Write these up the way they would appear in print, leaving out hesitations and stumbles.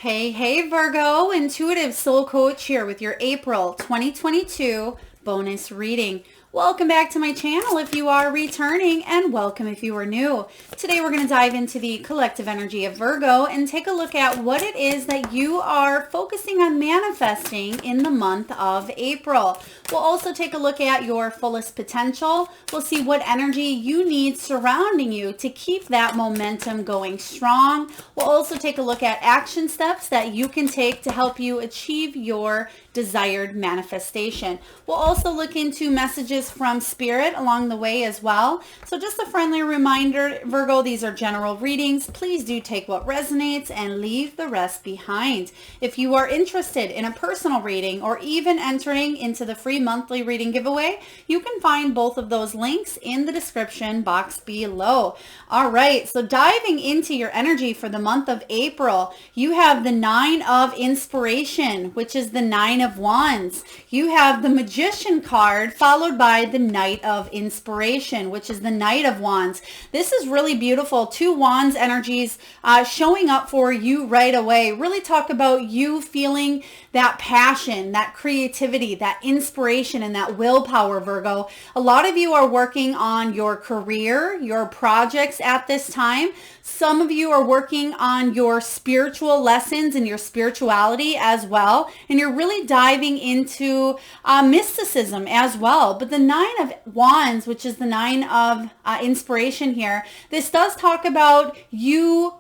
Hey, Virgo, Intuitive Soul Coach here with your April 2022 bonus reading. Welcome back to my channel if you are returning, and welcome if you are new. Today we're going to dive into the collective energy of Virgo and take a look at what it is that you are focusing on manifesting in the month of April. We'll also take a look at your fullest potential. We'll see what energy you need surrounding you to keep that momentum going strong. We'll also take a look at action steps that you can take to help you achieve your desired manifestation. We'll also look into messages from Spirit along the way as well. So just a friendly reminder, Virgo, these are general readings. Please do take what resonates and leave the rest behind. If you are interested in a personal reading or even entering into the free monthly reading giveaway, you can find both of those links in the description box below. All right, so diving into your energy for the month of April, you have the 9 of Inspiration, which is the 9 of Wands. You have the Magician card followed by the Knight of Inspiration, which is the Knight of Wands. This is really beautiful. 2 Wands energies showing up for you right away. Really talk about you feeling that passion, that creativity, that inspiration, and that willpower, Virgo. A lot of you are working on your career, your projects at this time. Some of you are working on your spiritual lessons and your spirituality as well. And you're really diving into mysticism as well. But the 9 of Wands, which is the 9 of Inspiration here, this does talk about you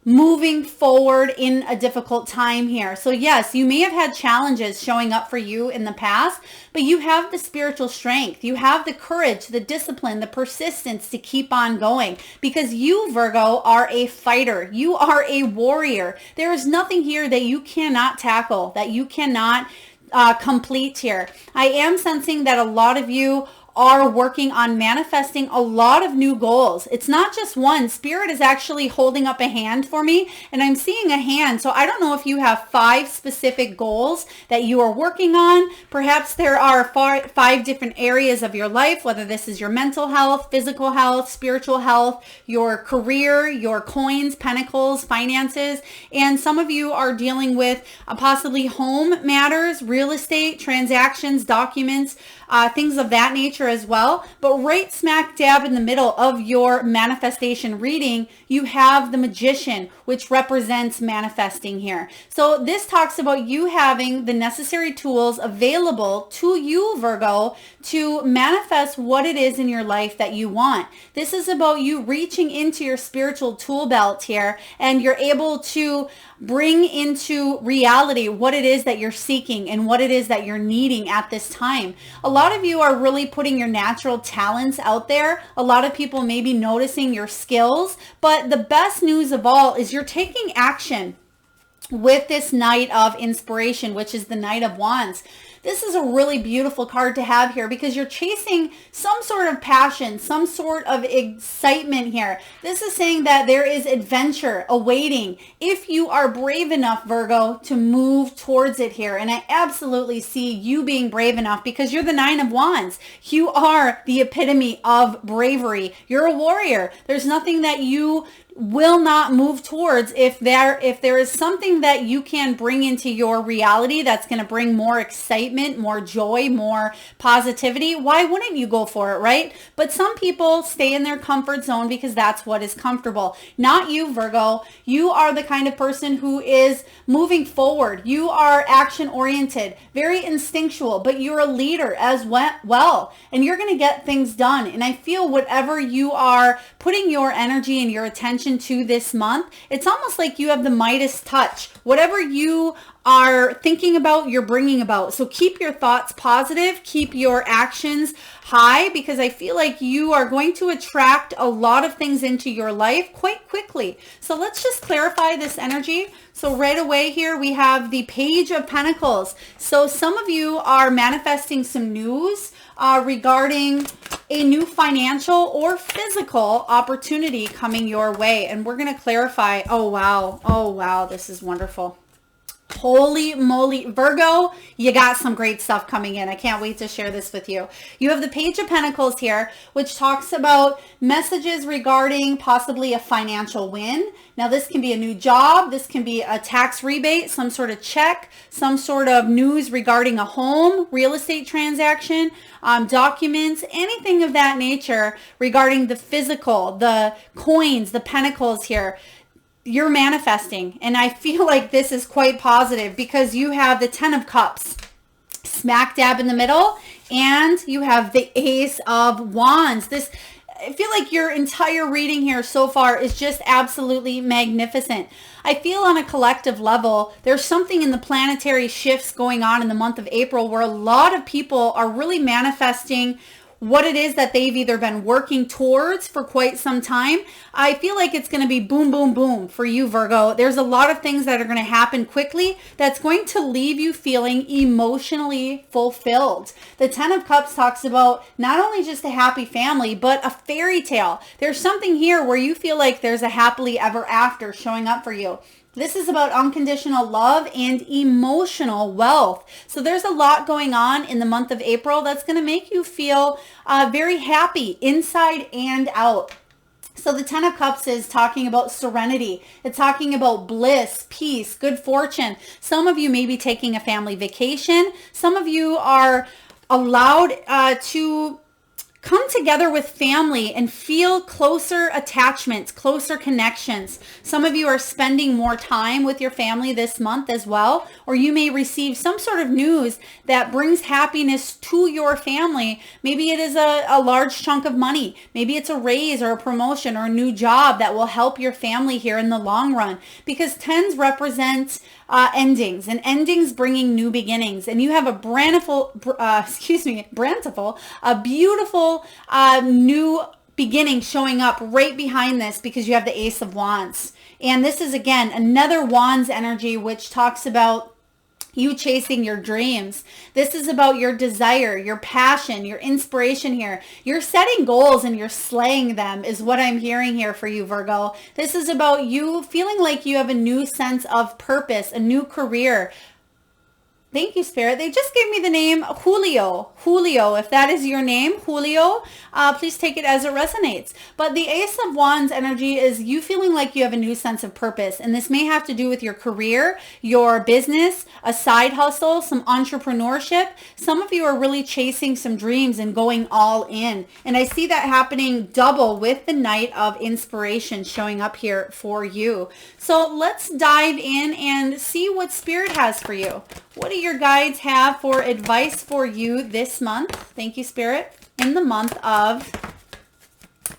moving forward in a difficult time here. So yes, you may have had challenges showing up for you in the past, but you have the spiritual strength. You have the courage, the discipline, the persistence to keep on going because you, Virgo, are a fighter. You are a warrior. There is nothing here that you cannot tackle, that you cannot complete here. I am sensing that a lot of you are working on manifesting a lot of new goals. It's not just one. Spirit is actually holding up a hand for me, and I'm seeing a hand. So I don't know if you have 5 specific goals that you are working on. Perhaps there are 5 different areas of your life, whether this is your mental health, physical health, spiritual health, your career, your coins, pentacles, finances. And some of you are dealing with possibly home matters, real estate, transactions, documents, things of that nature as well. But right smack dab in the middle of your manifestation reading, you have the Magician, which represents manifesting here. So this talks about you having the necessary tools available to you, Virgo, to manifest what it is in your life that you want. This is about you reaching into your spiritual tool belt here, and you're able to bring into reality what it is that you're seeking and what it is that you're needing at this time. A lot of you are really putting your natural talents out there. A lot of people may be noticing your skills, but the best news of all is you're taking action with this Knight of Inspiration, which is the Knight of Wands. This is a really beautiful card to have here because you're chasing some sort of passion, some sort of excitement here. This is saying that there is adventure awaiting if you are brave enough, Virgo, to move towards it here. And I absolutely see you being brave enough because you're the 9 of Wands. You are the epitome of bravery. You're a warrior. There's nothing that you will not move towards. If there is something that you can bring into your reality that's going to bring more excitement, more joy, more positivity, why wouldn't you go for it, right? But some people stay in their comfort zone because that's what is comfortable. Not you, Virgo. You are the kind of person who is moving forward. You are action oriented, very instinctual, but you're a leader as well, and you're going to get things done. And I feel whatever you are putting your energy and your attention to this month, it's almost like you have the Midas touch. Whatever you are thinking about, you're bringing about. So keep your thoughts positive, keep your actions high, because I feel like you are going to attract a lot of things into your life quite quickly. So let's just clarify this energy. So right away here, we have the Page of Pentacles. So some of you are manifesting some news regarding a new financial or physical opportunity coming your way. And we're going to clarify. Oh, wow. This is wonderful. Holy moly, Virgo, you got some great stuff coming in. I can't wait to share this with you. You have the Page of Pentacles here, which talks about messages regarding possibly a financial win. Now, this can be a new job. This can be a tax rebate, some sort of check, some sort of news regarding a home, real estate transaction, documents, anything of that nature regarding the physical, the coins, the pentacles here. You're manifesting, and I feel like this is quite positive because you have the 10 of Cups smack dab in the middle, and you have the Ace of Wands. I feel like your entire reading here so far is just absolutely magnificent. I feel on a collective level, there's something in the planetary shifts going on in the month of April where a lot of people are really manifesting what it is that they've either been working towards for quite some time. I feel like it's going to be boom, boom, boom for you, Virgo. There's a lot of things that are going to happen quickly that's going to leave you feeling emotionally fulfilled. The 10 of Cups talks about not only just a happy family, but a fairy tale. There's something here where you feel like there's a happily ever after showing up for you. This is about unconditional love and emotional wealth. So there's a lot going on in the month of April that's going to make you feel very happy inside and out. So the 10 of Cups is talking about serenity. It's talking about bliss, peace, good fortune. Some of you may be taking a family vacation. Some of you are allowed to come together with family and feel closer attachments, closer connections. Some of you are spending more time with your family this month as well, or you may receive some sort of news that brings happiness to your family. Maybe it is a large chunk of money. Maybe it's a raise or a promotion or a new job that will help your family here in the long run, because 10s represent endings, and endings bringing new beginnings. And you have a beautiful new beginning showing up right behind this because you have the Ace of Wands. And this is, again, another Wands energy, which talks about you chasing your dreams. This is about your desire, your passion, your inspiration here. You're setting goals and you're slaying them is what I'm hearing here for you, Virgo. This is about you feeling like you have a new sense of purpose, a new career. Thank you, Spirit. They just gave me the name Julio. Julio, if that is your name, Julio, please take it as it resonates. But the Ace of Wands energy is you feeling like you have a new sense of purpose. And this may have to do with your career, your business, a side hustle, some entrepreneurship. Some of you are really chasing some dreams and going all in. And I see that happening double with the Knight of Inspiration showing up here for you. So let's dive in and see what Spirit has for you. What do your guides have for advice for you this month? Thank you, Spirit. In the month of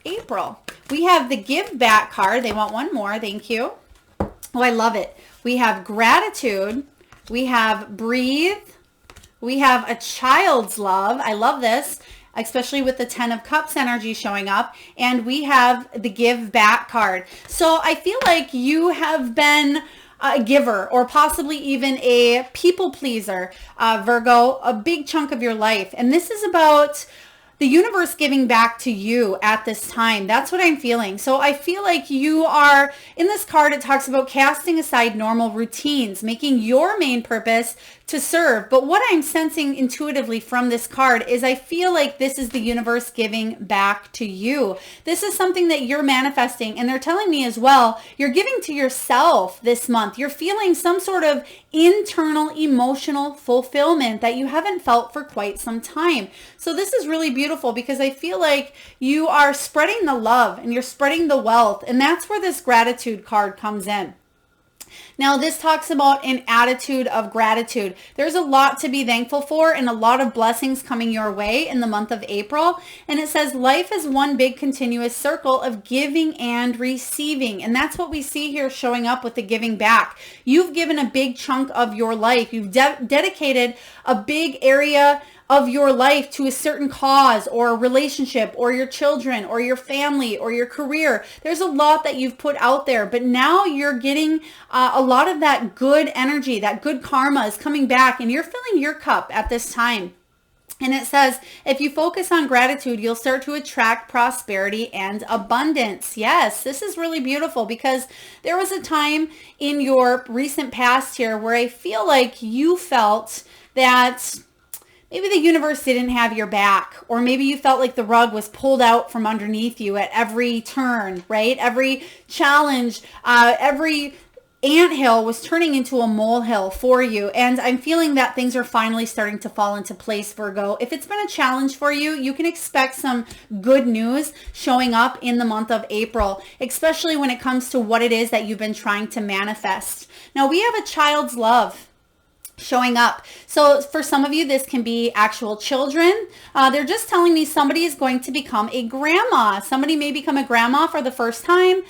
April, we have the Give Back card. They want one more. Thank you. Oh, I love it. We have Gratitude. We have Breathe. We have A Child's Love. I love this, especially with the 10 of Cups energy showing up. And we have the Give Back card. So I feel like you have been a giver, or possibly even a people pleaser, Virgo, a big chunk of your life. And this is about the universe giving back to you at this time. That's what I'm feeling. So I feel like you are, in this card, it talks about casting aside normal routines, making your main purpose to serve. But what I'm sensing intuitively from this card is I feel like this is the universe giving back to you. This is something that you're manifesting. And they're telling me as well, you're giving to yourself this month. You're feeling some sort of internal emotional fulfillment that you haven't felt for quite some time. So this is really beautiful because I feel like you are spreading the love and you're spreading the wealth. And that's where this Gratitude card comes in. Now, this talks about an attitude of gratitude. There's a lot to be thankful for and a lot of blessings coming your way in the month of April. And it says life is one big continuous circle of giving and receiving. And that's what we see here showing up with the giving back. You've given a big chunk of your life. You've dedicated a big area of your life to a certain cause or a relationship or your children or your family or your career. There's a lot that you've put out there, but now you're getting a lot of that good energy, that good karma is coming back, and you're filling your cup at this time. And it says, if you focus on gratitude, you'll start to attract prosperity and abundance. Yes, this is really beautiful because there was a time in your recent past here where I feel like you felt that maybe the universe didn't have your back, or maybe you felt like the rug was pulled out from underneath you at every turn, right? Every challenge, every anthill was turning into a molehill for you. And I'm feeling that things are finally starting to fall into place, Virgo. If it's been a challenge for you, you can expect some good news showing up in the month of April, especially when it comes to what it is that you've been trying to manifest. Now, we have a child's love showing up. So for some of you, this can be actual children. They're just telling me somebody is going to become a grandma. Somebody may become a grandma for the first time.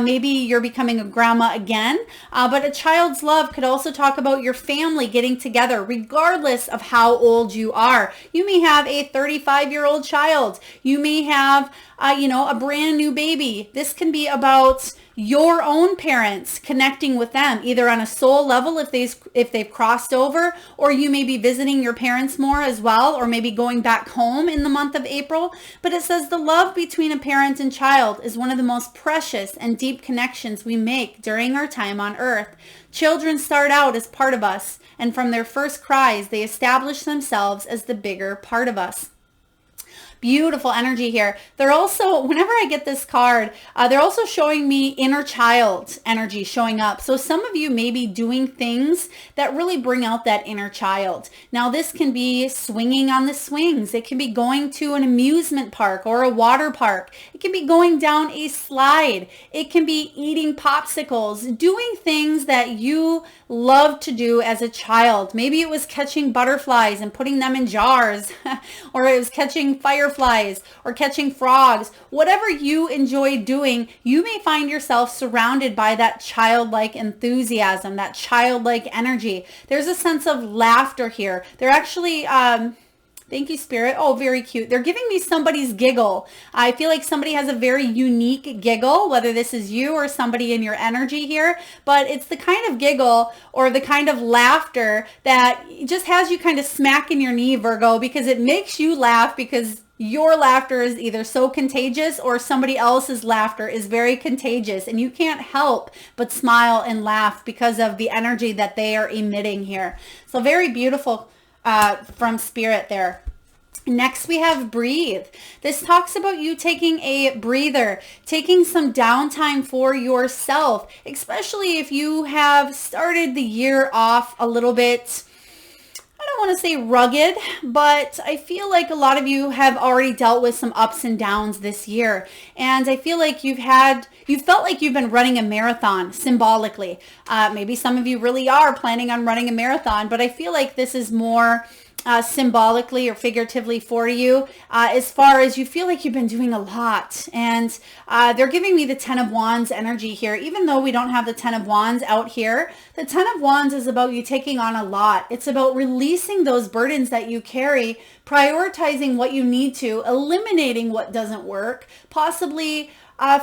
Maybe you're becoming a grandma again. But a child's love could also talk about your family getting together, regardless of how old you are. You may have a 35-year-old child. You may have, a brand new baby. This can be about your own parents connecting with them, either on a soul level if they've crossed over, or you may be visiting your parents more as well, or maybe going back home in the month of April. But it says the love between a parent and child is one of the most precious and deep connections we make during our time on earth. Children start out as part of us, and from their first cries, they establish themselves as the bigger part of us. Beautiful energy here. They're also, whenever I get this card, they're also showing me inner child energy showing up. So some of you may be doing things that really bring out that inner child. Now, this can be swinging on the swings. It can be going to an amusement park or a water park. It can be going down a slide. It can be eating popsicles, doing things that you loved to do as a child. Maybe it was catching butterflies and putting them in jars, or it was catching fireflies or catching frogs. Whatever you enjoy doing, you may find yourself surrounded by that childlike enthusiasm, that childlike energy. There's a sense of laughter here. They're actually, thank you, Spirit. Oh, very cute. They're giving me somebody's giggle. I feel like somebody has a very unique giggle, whether this is you or somebody in your energy here, but it's the kind of giggle or the kind of laughter that just has you kind of smacking your knee, Virgo, because it makes you laugh because your laughter is either so contagious or somebody else's laughter is very contagious, and you can't help but smile and laugh because of the energy that they are emitting here. So very beautiful from Spirit there. Next, we have breathe. This talks about you taking a breather, taking some downtime for yourself, especially if you have started the year off a little bit, I don't want to say rugged, but I feel like a lot of you have already dealt with some ups and downs this year. And I feel like you felt like you've been running a marathon symbolically. Maybe some of you really are planning on running a marathon, but I feel like this is more symbolically or figuratively for you, as far as you feel like you've been doing a lot. And they're giving me the 10 of Wands energy here. Even though we don't have the 10 of Wands out here, the 10 of Wands is about you taking on a lot. It's about releasing those burdens that you carry, prioritizing what you need to, eliminating what doesn't work, possibly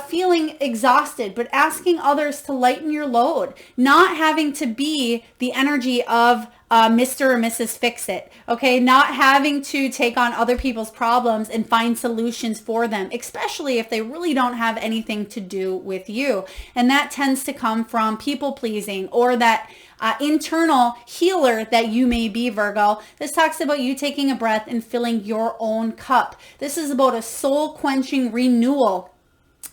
feeling exhausted, but asking others to lighten your load, not having to be the energy of Mr. or Mrs. Fix-It, okay? Not having to take on other people's problems and find solutions for them, especially if they really don't have anything to do with you. And that tends to come from people pleasing or that internal healer that you may be, Virgo. This talks about you taking a breath and filling your own cup. This is about a soul-quenching renewal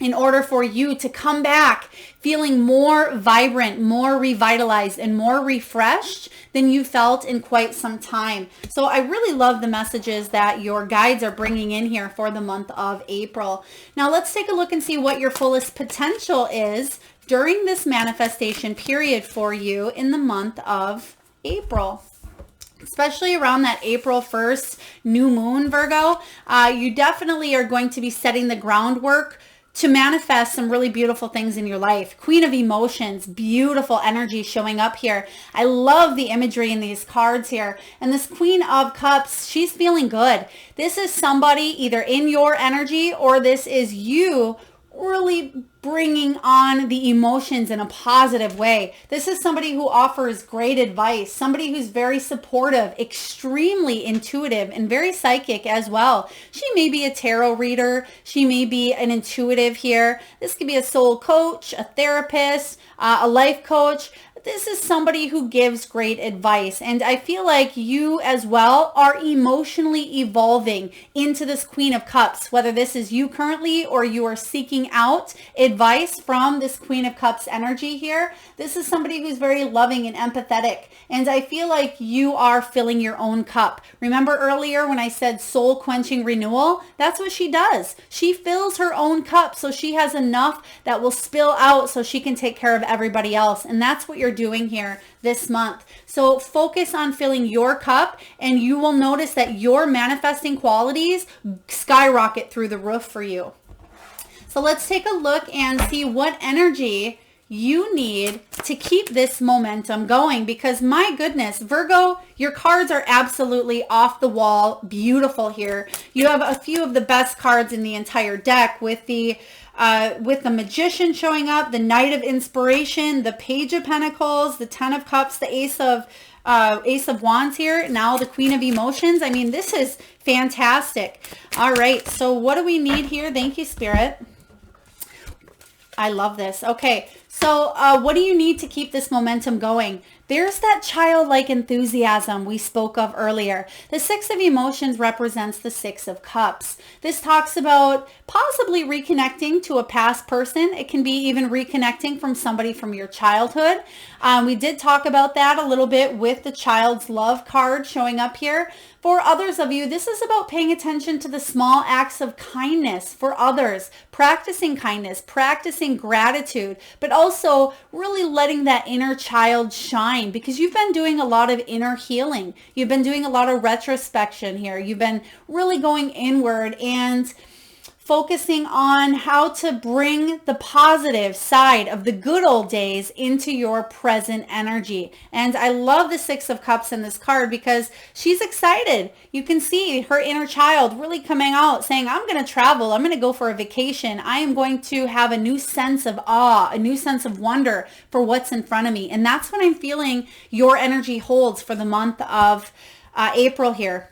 in order for you to come back feeling more vibrant, more revitalized, and more refreshed than you felt in quite some time. So I really love the messages that your guides are bringing in here for the month of April. Now let's take a look and see what your fullest potential is during this manifestation period for you in the month of April. Especially around that April 1st new moon, Virgo, you definitely are going to be setting the groundwork to manifest some really beautiful things in your life. Queen of Emotions, beautiful energy showing up here. I love the imagery in these cards here. And this Queen of Cups, she's feeling good. This is somebody either in your energy or this is you really bringing on the emotions in a positive way. This is somebody who offers great advice, somebody who's very supportive, extremely intuitive, and very psychic as well. She may be a tarot reader. She may be an intuitive here. This could be a soul coach, a therapist, a life coach. This is somebody who gives great advice. And I feel like you as well are emotionally evolving into this Queen of Cups, whether this is you currently or you are seeking out advice from this Queen of Cups energy here. This is somebody who's very loving and empathetic. And I feel like you are filling your own cup. Remember earlier when I said soul quenching renewal? That's what she does. She fills her own cup so she has enough that will spill out so she can take care of everybody else. And that's what you're doing here this month. So focus on filling your cup and you will notice that your manifesting qualities skyrocket through the roof for you. So let's take a look and see what energy you need to keep this momentum going, because my goodness, Virgo, your cards are absolutely off the wall beautiful here. You have a few of the best cards in the entire deck with the Magician showing up, the Knight of Inspiration, the Page of Pentacles, the Ten of Cups, the Ace of Wands here, now the Queen of Emotions. I mean, this is fantastic. All right, so what do we need here? Thank you, Spirit. I love this. Okay, so what do you need to keep this momentum going? There's that childlike enthusiasm we spoke of earlier. The Six of Emotions represents the Six of Cups. This talks about possibly reconnecting to a past person. It can be even reconnecting from somebody from your childhood. We did talk about that a little bit with the Child's Love card showing up here. For others of you, this is about paying attention to the small acts of kindness for others, practicing kindness, practicing gratitude, but also really letting that inner child shine, because you've been doing a lot of inner healing. You've been doing a lot of retrospection here. You've been really going inward and focusing on how to bring the positive side of the good old days into your present energy. And I love the Six of Cups in this card because she's excited. You can see her inner child really coming out saying, I'm going to travel. I'm going to go for a vacation. I am going to have a new sense of awe, a new sense of wonder for what's in front of me. And that's what I'm feeling your energy holds for the month of April here.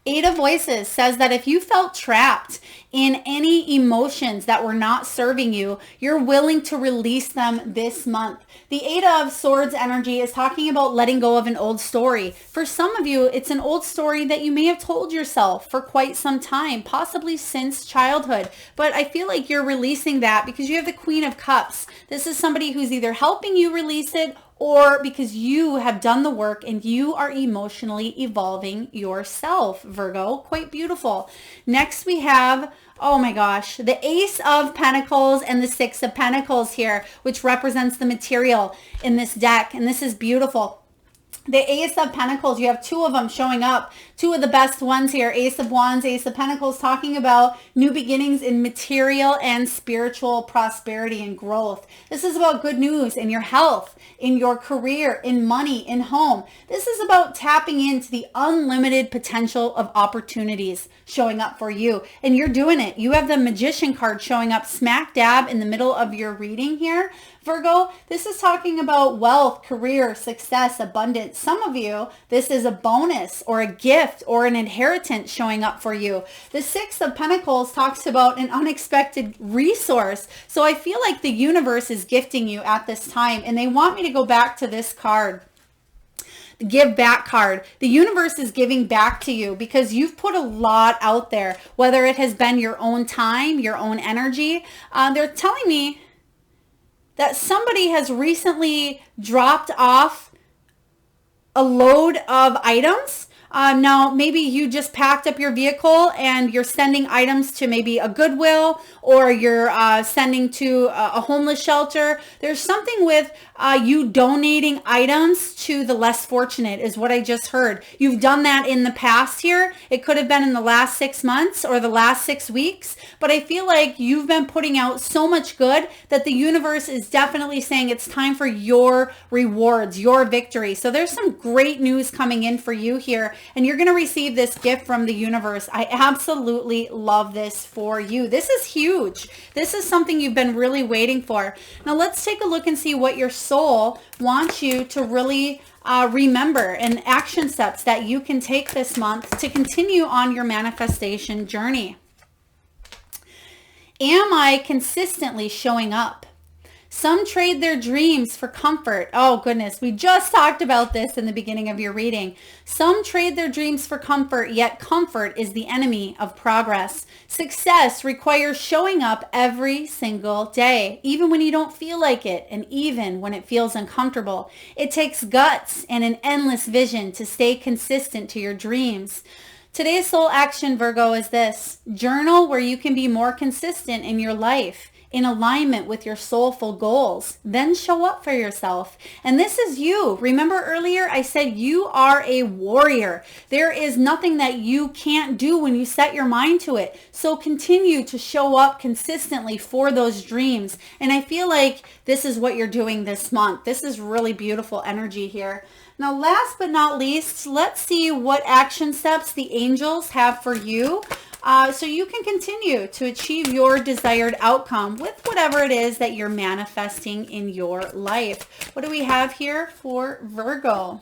Eight of Voices says that if you felt trapped in any emotions that were not serving you, you're willing to release them this month. The Eight of Swords energy is talking about letting go of an old story. For some of you, it's an old story that you may have told yourself for quite some time, possibly since childhood. But I feel like you're releasing that because you have the Queen of Cups. This is somebody who's either helping you release it or because you have done the work and you are emotionally evolving yourself, Virgo. Quite beautiful. Next we have, oh my gosh, the Ace of Pentacles and the Six of Pentacles here, which represents the material in this deck. And this is beautiful. The Ace of Pentacles, you have two of them showing up. Two of the best ones here, Ace of Wands, Ace of Pentacles, talking about new beginnings in material and spiritual prosperity and growth. This is about good news in your health, in your career, in money, in home. This is about tapping into the unlimited potential of opportunities showing up for you. And you're doing it. You have the Magician card showing up smack dab in the middle of your reading here. Virgo, this is talking about wealth, career, success, abundance. Some of you, this is a bonus or a gift or an inheritance showing up for you. The Six of Pentacles talks about an unexpected resource. So I feel like the universe is gifting you at this time, and they want me to go back to this card. The give back card. The universe is giving back to you because you've put a lot out there, whether it has been your own time, your own energy. They're telling me that somebody has recently dropped off a load of items. Now, maybe you just packed up your vehicle and you're sending items to maybe a Goodwill, or you're sending to a homeless shelter. There's something with you donating items to the less fortunate is what I just heard. You've done that in the past here. It could have been in the last 6 months or the last 6 weeks, but I feel like you've been putting out so much good that the universe is definitely saying it's time for your rewards, your victory. So there's some great news coming in for you here and you're going to receive this gift from the universe. I absolutely love this for you. This is huge. This is something you've been really waiting for. Now let's take a look and see what your soul wants you to really remember, and action steps that you can take this month to continue on your manifestation journey. Am I consistently showing up? Some trade their dreams for comfort. Oh goodness, we just talked about this in the beginning of your reading. Some trade their dreams for comfort, yet comfort is the enemy of progress. Success requires showing up every single day, even when you don't feel like it, and even when it feels uncomfortable. It takes guts and an endless vision to stay consistent to your dreams. Today's soul action, Virgo, is this: journal where you can be more consistent in your life, in alignment with your soulful goals. Then show up for yourself. And this is you. Remember earlier I said you are a warrior. There is nothing that you can't do when you set your mind to it. So continue to show up consistently for those dreams. And I feel like this is what you're doing this month. This is really beautiful energy here. Now, last but not least, let's see what action steps the angels have for you, so you can continue to achieve your desired outcome with whatever it is that you're manifesting in your life. What do we have here for Virgo?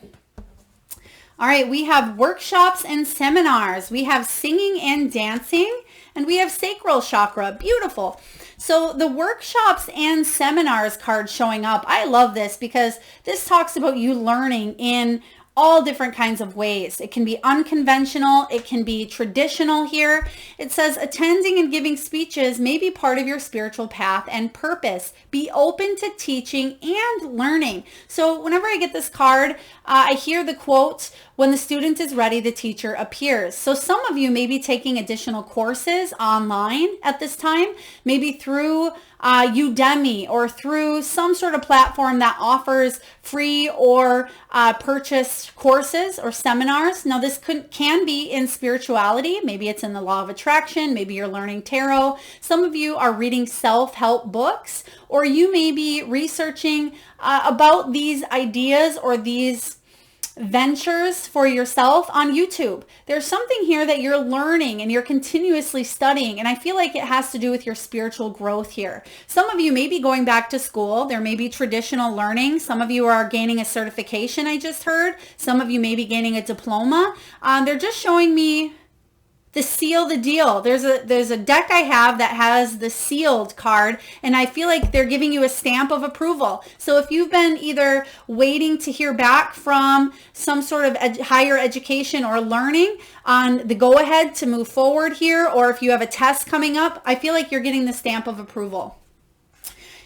All right, we have workshops and seminars. We have singing and dancing, and we have sacral chakra. Beautiful. So the workshops and seminars card showing up, I love this because this talks about you learning in all different kinds of ways. It can be unconventional. It can be traditional here. It says attending and giving speeches may be part of your spiritual path and purpose. Be open to teaching and learning. So whenever I get this card, I hear the quote, when the student is ready, the teacher appears. So some of you may be taking additional courses online at this time, maybe through Udemy or through some sort of platform that offers free or purchased courses or seminars. Now this can be in spirituality. Maybe it's in the law of attraction. Maybe you're learning tarot. Some of you are reading self-help books, or you may be researching about these ideas or these ventures for yourself on YouTube. There's something here that you're learning and you're continuously studying, and I feel like it has to do with your spiritual growth here. Some of you may be going back to school. There may be traditional learning. Some of you are gaining a certification, I just heard. Some of you may be gaining a diploma. They're just showing me the seal the deal. There's a deck I have that has the sealed card, and I feel like they're giving you a stamp of approval. So if you've been either waiting to hear back from some sort of higher education or learning on the go ahead to move forward here, or if you have a test coming up, I feel like you're getting the stamp of approval.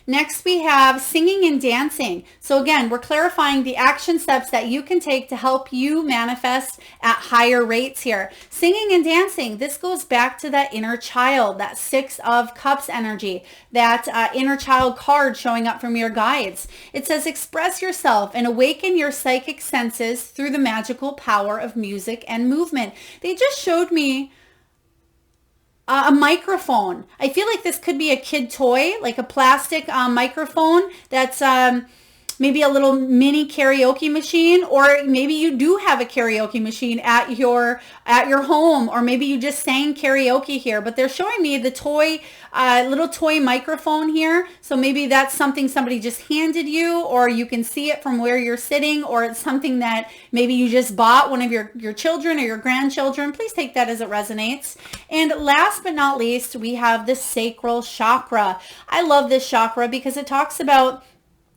Next, we have singing and dancing. So again, we're clarifying the action steps that you can take to help you manifest at higher rates here. Singing and dancing, this goes back to that inner child, that Six of Cups energy, that inner child card showing up from your guides. It says, express yourself and awaken your psychic senses through the magical power of music and movement. They just showed me a microphone. I feel like this could be a kid toy, like a plastic microphone that's maybe a little mini karaoke machine, or maybe you do have a karaoke machine at your home, or maybe you just sang karaoke here. But they're showing me the toy, little toy microphone here. So maybe that's something somebody just handed you, or you can see it from where you're sitting, or it's something that maybe you just bought one of your children or your grandchildren. Please take that as it resonates. And last but not least, we have the sacral chakra. I love this chakra because it talks about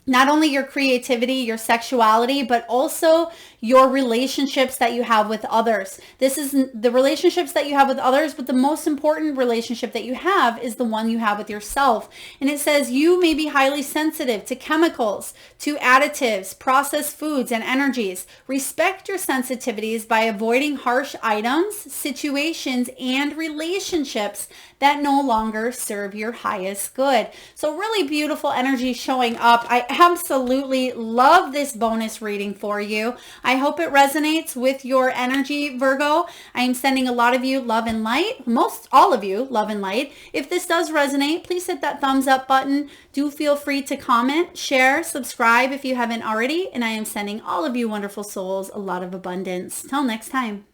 not only your creativity, your sexuality, but also your relationships that you have with others. This is the relationships that you have with others, but the most important relationship that you have is the one you have with yourself. And it says you may be highly sensitive to chemicals, to additives, processed foods, and energies. Respect your sensitivities by avoiding harsh items, situations, and relationships that no longer serve your highest good. So really beautiful energy showing up. I absolutely love this bonus reading for you. I I hope it resonates with your energy, Virgo. I am sending a lot of you love and light. Most all of you love and light. If this does resonate, please hit that thumbs up button. Do feel free to comment, share, subscribe if you haven't already. And I am sending all of you wonderful souls a lot of abundance. Till next time.